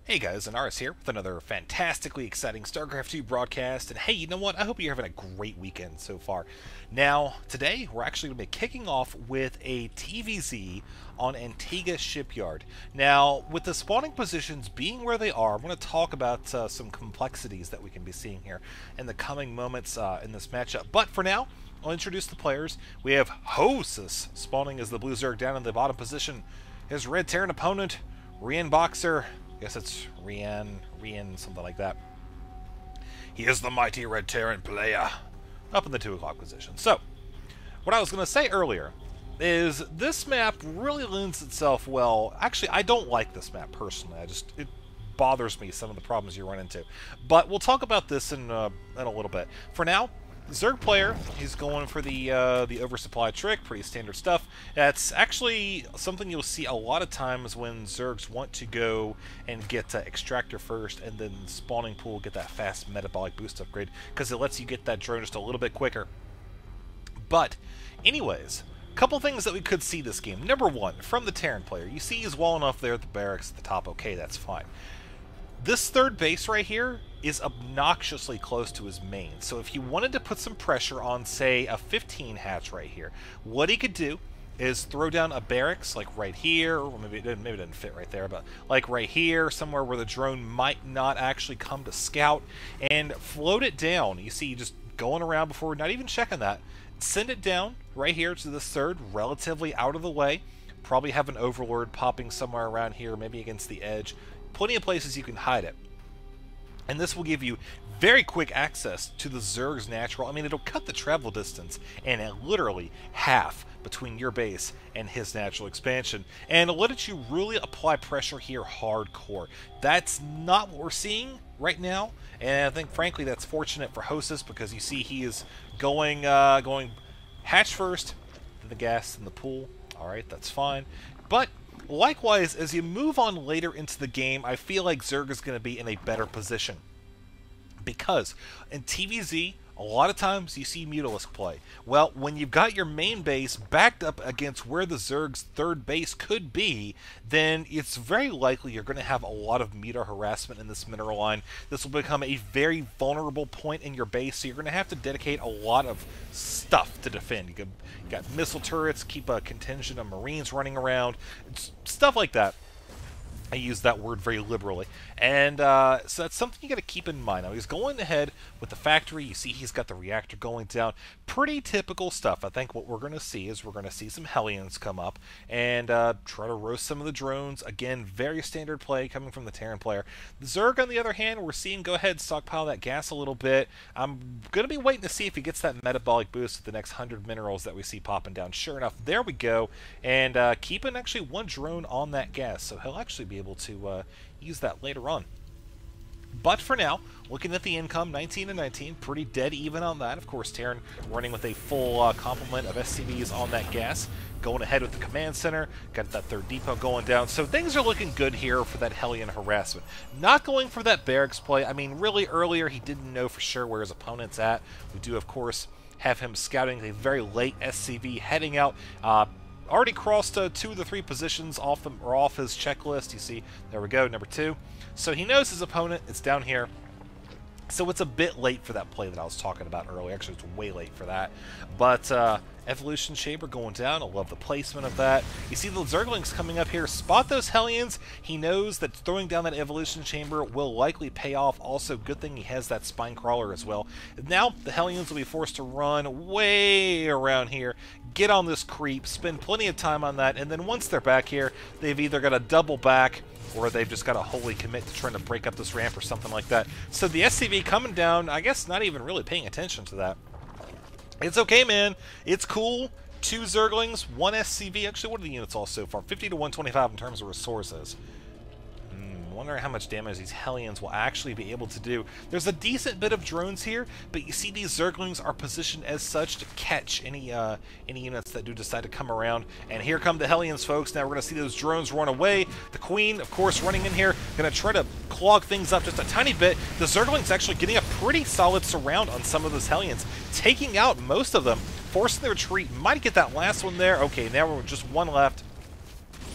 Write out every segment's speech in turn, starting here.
Hey guys, Anaris here with another fantastically exciting Starcraft 2 broadcast, and hey, you know what? I hope you're having a great weekend so far. Now, today we're actually going to be kicking off with a TVZ on Antigua Shipyard. Now, with the spawning positions being where they are, I'm going to talk about some complexities that we can be seeing here in the coming moments in this matchup. But for now, I'll introduce the players. We have hOsys spawning as the Blue Zerg down in the bottom position. His Red Terran opponent, RianBoxer. I guess it's Rian, something like that. He is the mighty Red Terran player, up in the 2 o'clock position. So, what I was going to say earlier is this map really lends itself well. Actually, I don't like this map personally. It bothers me, some of the problems you run into. But we'll talk about this in a little bit. For now, Zerg player, he's going for the oversupply trick, pretty standard stuff. That's actually something you'll see a lot of times when Zergs want to go and get Extractor first, and then Spawning Pool, get that fast metabolic boost upgrade, because it lets you get that drone just a little bit quicker. But, anyways, a couple things that we could see this game. Number one, from the Terran player, you see he's well enough there at the barracks at the top. Okay, that's fine. This third base right here is obnoxiously close to his main. So if he wanted to put some pressure on, say, a 15 hatch right here, what he could do is throw down a barracks, like right here, or maybe it didn't fit right there, but like right here, somewhere where the drone might not actually come to scout, and float it down. You see, just going around before, not even checking that. Send it down right here to the third, relatively out of the way. Probably have an Overlord popping somewhere around here, maybe against the edge. Plenty of places you can hide it. And this will give you very quick access to the Zerg's natural. I mean, it'll cut the travel distance and literally half between your base and his natural expansion. And it'll let you really apply pressure here hardcore. That's not what we're seeing right now. And I think, frankly, that's fortunate for hOsys, because you see he is going hatch first, then the gas in the pool. Alright, that's fine. But likewise, as you move on later into the game, I feel like Zerg is going to be in a better position. Because in TVZ, a lot of times you see Mutalisk play. Well, when you've got your main base backed up against where the Zerg's third base could be, then it's very likely you're going to have a lot of Muta harassment in this mineral line. This will become a very vulnerable point in your base, so you're going to have to dedicate a lot of stuff to defend. You got missile turrets, keep a contingent of Marines running around, stuff like that. I use that word very liberally. And so that's something you got to keep in mind. Now, he's going ahead with the factory. You see he's got the reactor going down. Pretty typical stuff. I think what we're going to see is we're going to see some Hellions come up and try to roast some of the drones. Again, very standard play coming from the Terran player. The Zerg, on the other hand, we're seeing go ahead and stockpile that gas a little bit. I'm going to be waiting to see if he gets that metabolic boost with the next 100 minerals that we see popping down. Sure enough, there we go. And keeping actually one drone on that gas, so he'll actually be able to use that later on. But for now, looking at the income, 19 and 19, pretty dead even on that. Of course, Terran running with a full complement of SCVs on that gas. Going ahead with the command center, got that third depot going down. So things are looking good here for that Hellion harassment. Not going for that barracks play. I mean, really earlier he didn't know for sure where his opponent's at. We do, of course, have him scouting a very late SCV heading out. Already crossed 2 of the 3 positions off his checklist. You see, there we go, number 2. So he knows his opponent. It's down here. So it's a bit late for that play that I was talking about earlier. Actually, it's way late for that. But Evolution Chamber going down. I love the placement of that. You see the Zerglings coming up here. Spot those Hellions. He knows that throwing down that Evolution Chamber will likely pay off. Also, good thing he has that Spine Crawler as well. Now, the Hellions will be forced to run way around here, get on this creep, spend plenty of time on that, and then once they're back here, they've either got to double back, or they've just got to wholly commit to trying to break up this ramp or something like that. So the SCV coming down, I guess not even really paying attention to that. It's okay, man. It's cool. 2 Zerglings, 1 SCV. Actually, what are the units all so far? 50 to 125 in terms of resources. Wondering how much damage these Hellions will actually be able to do. There's a decent bit of drones here, but you see these Zerglings are positioned as such to catch any units that do decide to come around. And here come the Hellions, folks. Now we're going to see those drones run away. The Queen, of course, running in here, going to try to clog things up just a tiny bit. The Zerglings actually getting a pretty solid surround on some of those Hellions, taking out most of them, forcing the retreat. Might get that last one there. Okay, now we're just 1 left.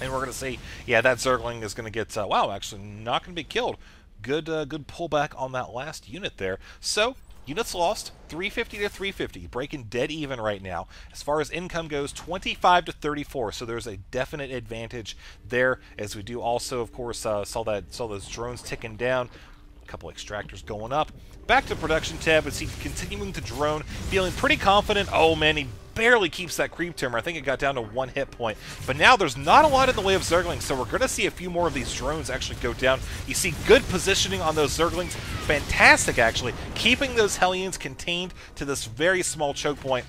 And we're going to see, yeah, that Zergling is going to get, wow, actually not going to be killed. Good pullback on that last unit there. So, units lost, 350 to 350, breaking dead even right now. As far as income goes, 25 to 34, so there's a definite advantage there, as we do also, of course, saw those drones ticking down. A couple extractors going up. Back to production tab, as he continuing to drone, feeling pretty confident. Oh man, he barely keeps that creep tumor. I think it got down to 1 hit point. But now there's not a lot in the way of Zerglings, so we're going to see a few more of these drones actually go down. You see good positioning on those Zerglings. Fantastic, actually. Keeping those Hellions contained to this very small choke point.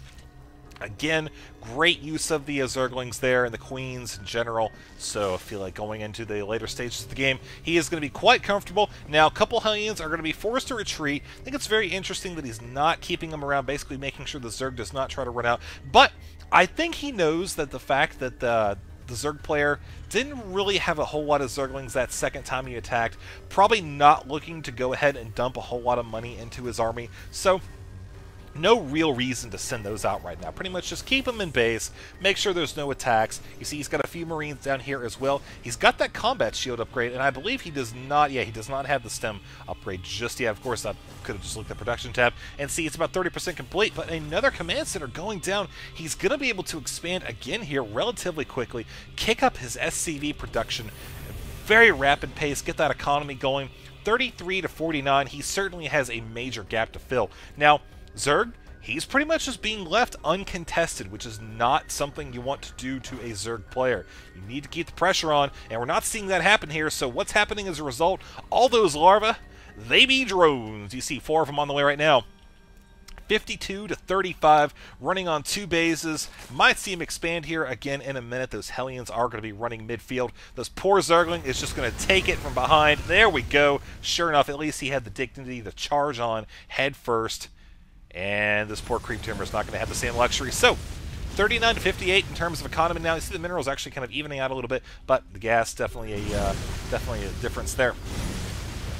Again, great use of the Zerglings there and the Queens in general, so I feel like going into the later stages of the game, he is going to be quite comfortable. Now, a couple Hellions are going to be forced to retreat. I think it's very interesting that he's not keeping them around, basically making sure the Zerg does not try to run out. But I think he knows that the fact that the Zerg player didn't really have a whole lot of Zerglings that second time he attacked, probably not looking to go ahead and dump a whole lot of money into his army, so no real reason to send those out right now. Pretty much just keep them in base, make sure there's no attacks. You see he's got a few Marines down here as well. He's got that combat shield upgrade, and I believe he does not, yeah, he does not have the stem upgrade just yet. Of course, I could have just looked at production tab and see it's about 30% complete, but another command center going down. He's going to be able to expand again here relatively quickly, kick up his SCV production, very rapid pace, get that economy going. 33 to 49, he certainly has a major gap to fill. Now, Zerg, he's pretty much just being left uncontested, which is not something you want to do to a Zerg player. You need to keep the pressure on, and we're not seeing that happen here, so what's happening as a result? All those larvae, they be drones. You see 4 of them on the way right now. 52 to 35, running on 2 bases. Might see him expand here again in a minute. Those Hellions are going to be running midfield. Those poor Zergling is just going to take it from behind. There we go. Sure enough, at least he had the dignity to charge on head first. And this poor creep tumor is not going to have the same luxury. So, 39 to 58 in terms of economy now. You see the minerals actually kind of evening out a little bit, but the gas definitely a difference there.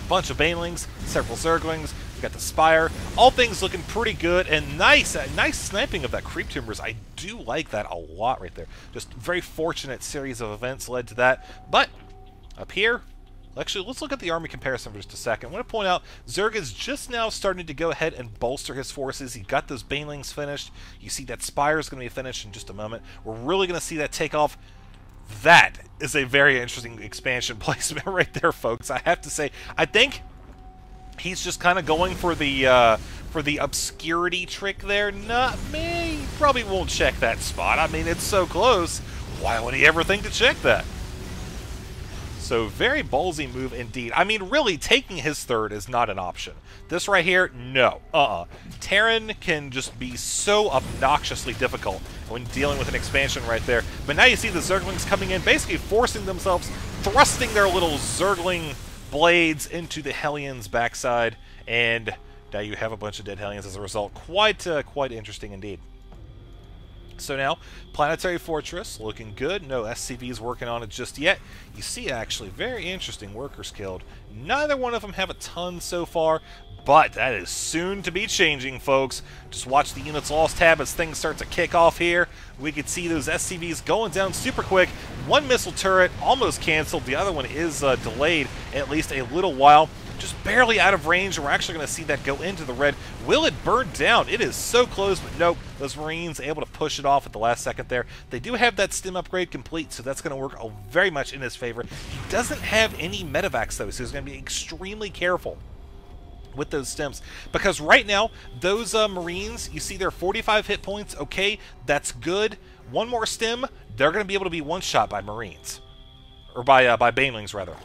Bunch of banelings, several Zerglings. We got the Spire. All things looking pretty good, and nice sniping of that creep tumors. I do like that a lot right there. Just very fortunate series of events led to that. But up here, actually, let's look at the army comparison for just a second. I want to point out, Zerg is just now starting to go ahead and bolster his forces. He got those Banelings finished. You see that Spire is going to be finished in just a moment. We're really going to see that take off. That is a very interesting expansion placement right there, folks. I have to say, I think he's just kind of going for the obscurity trick there. Not me. He probably won't check that spot. I mean, it's so close. Why would he ever think to check that? So, very ballsy move indeed. I mean, really, taking his third is not an option. This right here, no. Terran can just be so obnoxiously difficult when dealing with an expansion right there. But now you see the Zerglings coming in, basically forcing themselves, thrusting their little Zergling blades into the Hellions' backside, and now you have a bunch of dead Hellions as a result. Quite interesting indeed. So now, Planetary Fortress, looking good. No SCVs working on it just yet. You see, actually, very interesting workers killed. Neither one of them have a ton so far, but that is soon to be changing, folks. Just watch the units lost tab as things start to kick off here. We could see those SCVs going down super quick. One missile turret almost canceled. The other one is delayed at least a little while. Just barely out of range, and we're actually going to see that go into the red. Will it burn down? It is so close, but nope. Those Marines able to push it off at the last second there. They do have that stim upgrade complete, so that's going to work very much in his favor. He doesn't have any medevacs, though, so he's going to be extremely careful with those stims, because right now, those Marines, you see they're 45 hit points. Okay, that's good. One more stim, they're going to be able to be one-shot by Marines. Or by Banelings, rather.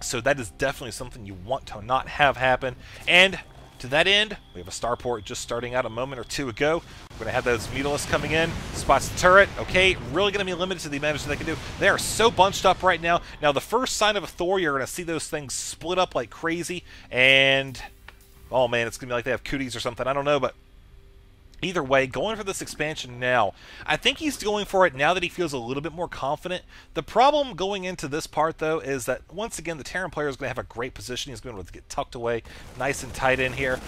So that is definitely something you want to not have happen. And to that end, we have a starport just starting out a moment or two ago. We're going to have those Mutalisks coming in. Spots the turret. Okay, really going to be limited to the damage that they can do. They are so bunched up right now. Now, the first sign of a Thor, you're going to see those things split up like crazy. And, oh man, it's going to be like they have cooties or something. I don't know, but Either way, going for this expansion now. I think he's going for it now that he feels a little bit more confident. The problem going into this part, though, is that, once again, the Terran player is going to have a great position. He's going to be able to get tucked away nice and tight in here.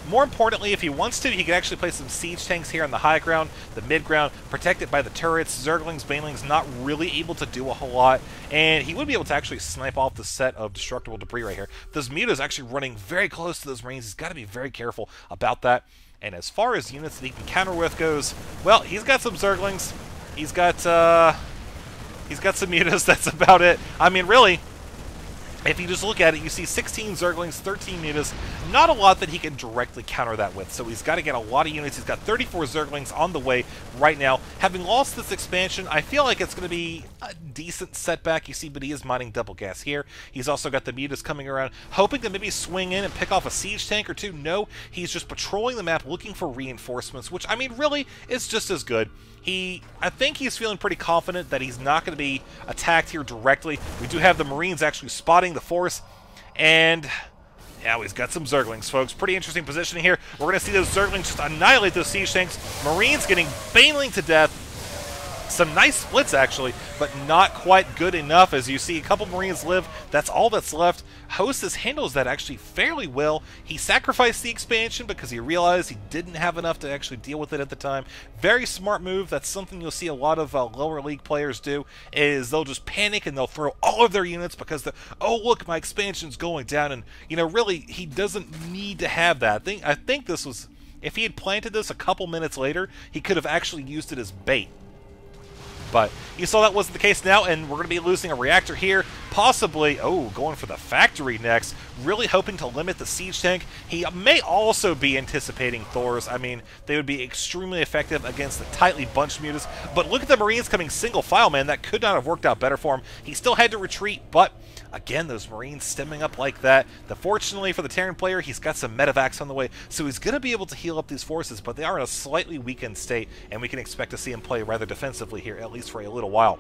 More importantly, if he wants to, he can actually place some siege tanks here on the high ground, the mid ground, protected by the turrets. Zerglings, Banelings not really able to do a whole lot, and he would be able to actually snipe off the set of destructible debris right here. This Muta is actually running very close to those Marines. He's got to be very careful about that. And as far as units that he can counter with goes, well, he's got some Zerglings. He's got some Mutas. That's about it. I mean, really, if you just look at it, you see 16 Zerglings, 13 Mutas. Not a lot that he can directly counter that with. So he's got to get a lot of units. He's got 34 Zerglings on the way right now. Having lost this expansion, I feel like it's going to be a decent setback. You see, but he is mining double gas here. He's also got the Mutas coming around, hoping to maybe swing in and pick off a siege tank or two. No, he's just patrolling the map, looking for reinforcements, which, I mean, really is just as good. I think he's feeling pretty confident that he's not going to be attacked here directly. We do have the Marines actually spotting the force, and yeah, he's got some Zerglings, folks. Pretty interesting positioning here. We're going to see those Zerglings just annihilate those siege tanks. Marines getting Baneling to death. Some nice splits, actually, but not quite good enough. As you see, a couple Marines live. That's all that's left. hOsys handles that actually fairly well. He sacrificed the expansion because he realized he didn't have enough to actually deal with it at the time. Very smart move. That's something you'll see a lot of lower league players do, is they'll just panic and they'll throw all of their units because oh, look, my expansion's going down. And, you know, really, he doesn't need to have that. I think this was, if he had planted this a couple minutes later, he could have actually used it as bait. But you saw that wasn't the case now, and we're going to be losing a reactor here. Possibly, oh, going for the factory next. Really hoping to limit the siege tank. He may also be anticipating Thors. I mean, they would be extremely effective against the tightly bunched Mutas. But look at the Marines coming single file, man. That could not have worked out better for him. He still had to retreat, but again, those Marines stemming up like that. Fortunately for the Terran player, he's got some medevacs on the way, so he's going to be able to heal up these forces, but they are in a slightly weakened state, and we can expect to see him play rather defensively here, at least for a little while.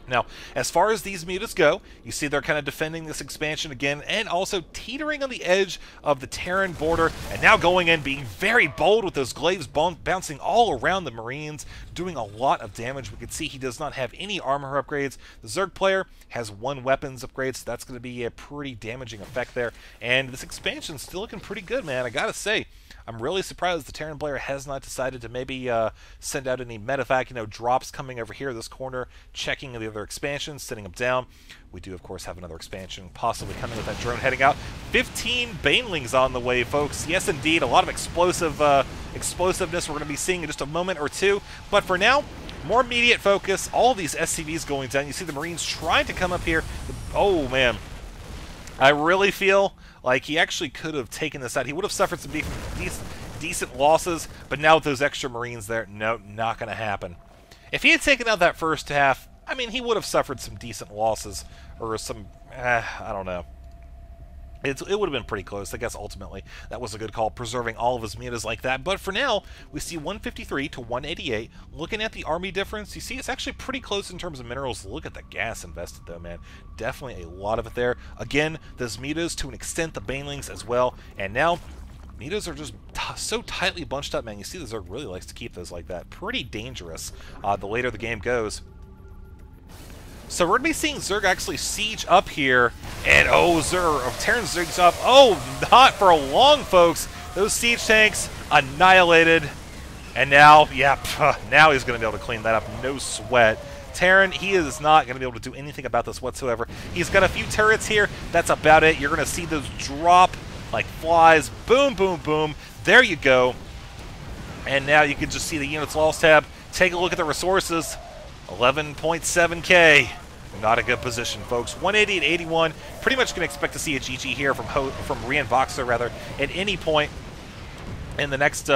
Now, as far as these Mutas go, you see they're kind of defending this expansion again, and also teetering on the edge of the Terran border, and now going in, being very bold with those glaives bouncing all around the Marines, doing a lot of damage. We can see he does not have any armor upgrades. The Zerg player has 1 weapons upgrade, so that's going to be a pretty damaging effect there. And this expansion's still looking pretty good, man. I gotta say, I'm really surprised the Terran player has not decided to maybe send out any medevac, drops coming over here, this corner, checking the other expansions, sending them down. We do, of course, have another expansion possibly coming with that drone heading out. 15 Banelings on the way, folks. Yes, indeed, a lot of explosiveness we're going to be seeing in just a moment or two. But for now, more immediate focus. All of these SCVs going down. You see the Marines trying to come up here. Oh, man. I really feel like he actually could have taken this out. He would have suffered some decent losses, but now with those extra Marines there, no, not going to happen. If he had taken out that first half, I mean, he would have suffered some decent losses, or some, I don't know. It would have been pretty close. I guess ultimately that was a good call, preserving all of his Mutas like that. But for now, we see 153 to 188. Looking at the army difference, you see it's actually pretty close in terms of minerals. Look at the gas invested, though, man. Definitely a lot of it there. Again, those Mutas, to an extent, the Banelings as well. And now, Mutas are just so tightly bunched up, man. You see the Zerg really likes to keep those like that. Pretty dangerous the later the game goes. So we're going to be seeing Zerg actually siege up here, and Terran Zerg's up. Oh, not for long, folks. Those siege tanks annihilated, and now, now he's going to be able to clean that up. No sweat. Terran, he is not going to be able to do anything about this whatsoever. He's got a few turrets here. That's about it. You're going to see those drop like flies. Boom, boom, boom. There you go. And now you can just see the units lost tab. Take a look at the resources. 11.7k. Not a good position, folks. 180 and 81. Pretty much going to expect to see a GG here from RianBoxer, rather, at any point in the next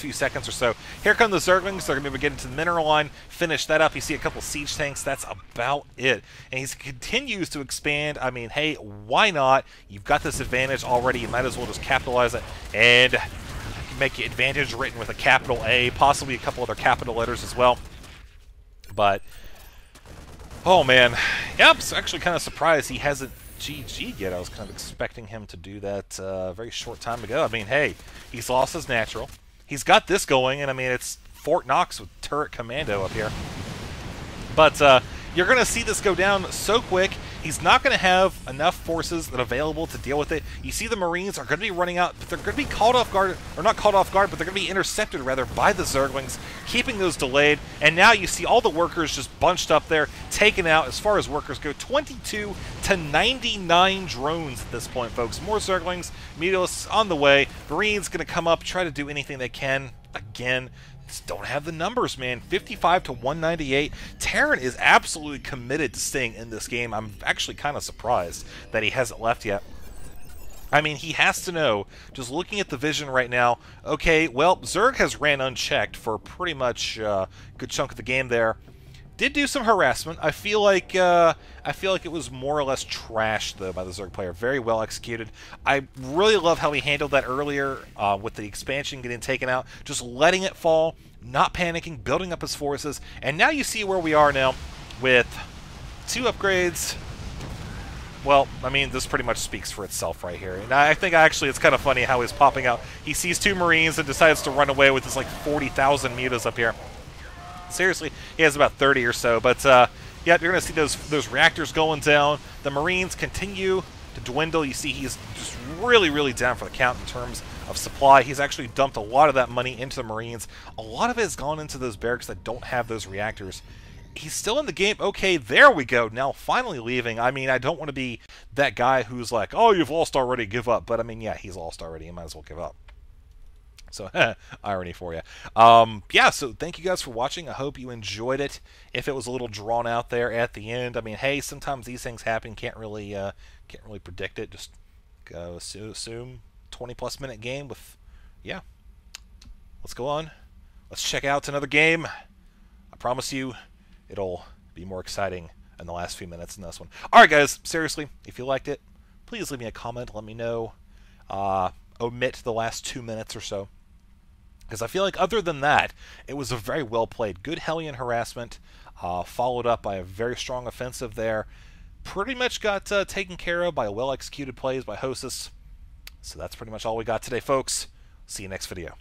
few seconds or so. Here come the Zerglings. They're going to be getting to the mineral line. Finish that up. You see a couple siege tanks. That's about it. And he continues to expand. I mean, hey, why not? You've got this advantage already. You might as well just capitalize it and make your advantage written with a capital A, possibly a couple other capital letters as well. But, oh man, yep, so actually kind of surprised he hasn't GG'd yet. I was kind of expecting him to do that a very short time ago. I mean, hey, he's lost his natural. he's got this going, and I mean, it's Fort Knox with turret commando up here. But you're going to see this go down so quick. He's not going to have enough forces that are available to deal with it. You see the Marines are going to be running out, but they're going to be caught off guard, or not caught off guard, but they're going to be intercepted, rather, by the Zerglings, keeping those delayed. And now you see all the workers just bunched up there, taken out. As far as workers go, 22 to 99 drones at this point, folks. More Zerglings, Mutalisks on the way. Marines going to come up, try to do anything they can. Again, just don't have the numbers, man. 55 to 198. Terran is absolutely committed to staying in this game. I'm actually kind of surprised that he hasn't left yet. I mean, he has to know, just looking at the vision right now, okay, well, Zerg has ran unchecked for pretty much a good chunk of the game there. Did do some harassment. I feel like it was more or less trashed, though, by the Zerg player. Very well executed. I really love how he handled that earlier with the expansion getting taken out. Just letting it fall, not panicking, building up his forces. And now you see where we are now with 2 upgrades. Well, I mean, this pretty much speaks for itself right here. And I think actually it's kind of funny how he's popping out. He sees 2 Marines and decides to run away with his like 40,000 mutas up here. Seriously, he has about 30 or so, but yeah, you're going to see those reactors going down. The Marines continue to dwindle. You see he's just really, really down for the count in terms of supply. He's actually dumped a lot of that money into the Marines. A lot of it has gone into those barracks that don't have those reactors. He's still in the game. Okay, there we go. Now finally leaving. I mean, I don't want to be that guy who's like, oh, you've lost already, give up. But I mean, yeah, he's lost already. You might as well give up. So, irony for you. Yeah, so thank you guys for watching. I hope you enjoyed it. If it was a little drawn out there at the end, I mean, hey, sometimes these things happen. Can't really predict it. Just go assume 20+ minute game with, yeah. Let's go on. Let's check out another game. I promise you, it'll be more exciting in the last few minutes than this one. All right, guys. Seriously, if you liked it, please leave me a comment. Let me know. Omit the last 2 minutes or so. Because I feel like other than that, it was a very well played. Good Hellion harassment, followed up by a very strong offensive there. Pretty much got taken care of by well executed plays by hOsys. So that's pretty much all we got today, folks. See you next video.